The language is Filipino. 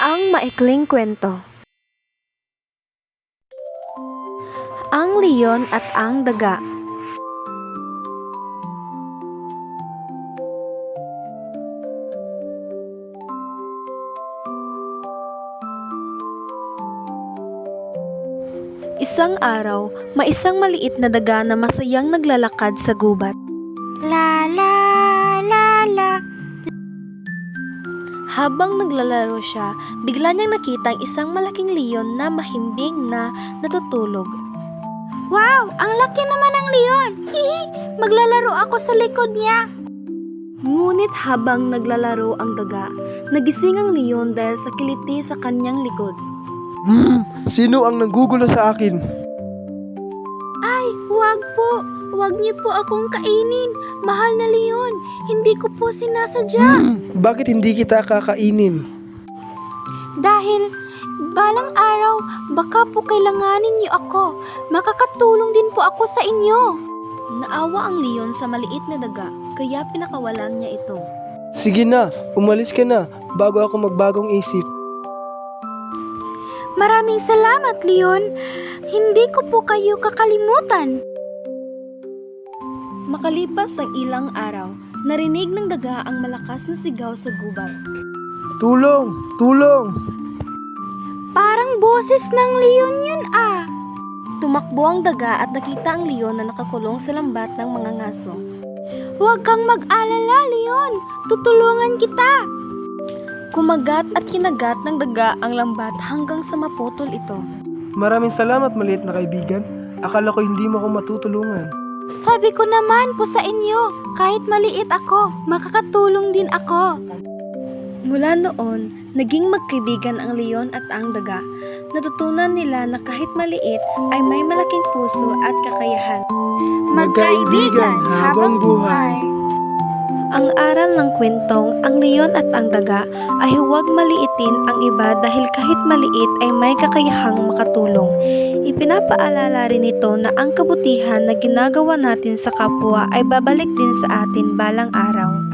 Ang maikling kwento. Ang leon at ang daga. Isang araw, may isang maliit na daga na masayang naglalakad sa gubat. La la la la. Habang naglalaro siya, bigla niyang nakita ang isang malaking leon na mahimbing na natutulog. Wow! Ang laki naman ng leon! Hihi! Maglalaro ako sa likod niya! Ngunit habang naglalaro ang daga, nagising ang leon dahil sa kiliti sa kanyang likod. Sino ang nanggugulo sa akin? Ay, wag po! Wag niyo po akong kainin! Mahal na leon! Hindi ko po sinasadya! Bakit hindi kita kakainin? Dahil balang araw, baka po kailanganin niyo ako. Makakatulong din po ako sa inyo. Naawa ang leon sa maliit na daga, kaya pinakawalan niya ito. Sige na, umalis ka na bago ako magbagong isip. Maraming salamat, leon. Hindi ko po kayo kakalimutan. Makalipas ang ilang araw, narinig ng daga ang malakas na sigaw sa gubat. Tulong! Tulong! Parang boses ng leon yun ah! Tumakbo ang daga at nakita ang leon na nakakulong sa lambat ng mga ngaso. Huwag kang mag-alala, leon! Tutulungan kita! Kumagat at kinagat ng daga ang lambat hanggang sa maputol ito. Maraming salamat, maliit na kaibigan. Akala ko hindi mo ako matutulungan. Sabi ko naman po sa inyo, kahit maliit ako, makakatulong din ako. Mula noon, naging magkaibigan ang leon at ang daga. Natutunan nila na kahit maliit ay may malaking puso at kakayahan. Magkaibigan habang buhay. Ang aral ng kwentong Ang Leon at ang Daga ay huwag maliitin ang iba dahil kahit maliit ay may kakayahang makatulong. Ipinapaalala rin ito na ang kabutihan na ginagawa natin sa kapwa ay babalik din sa atin balang araw.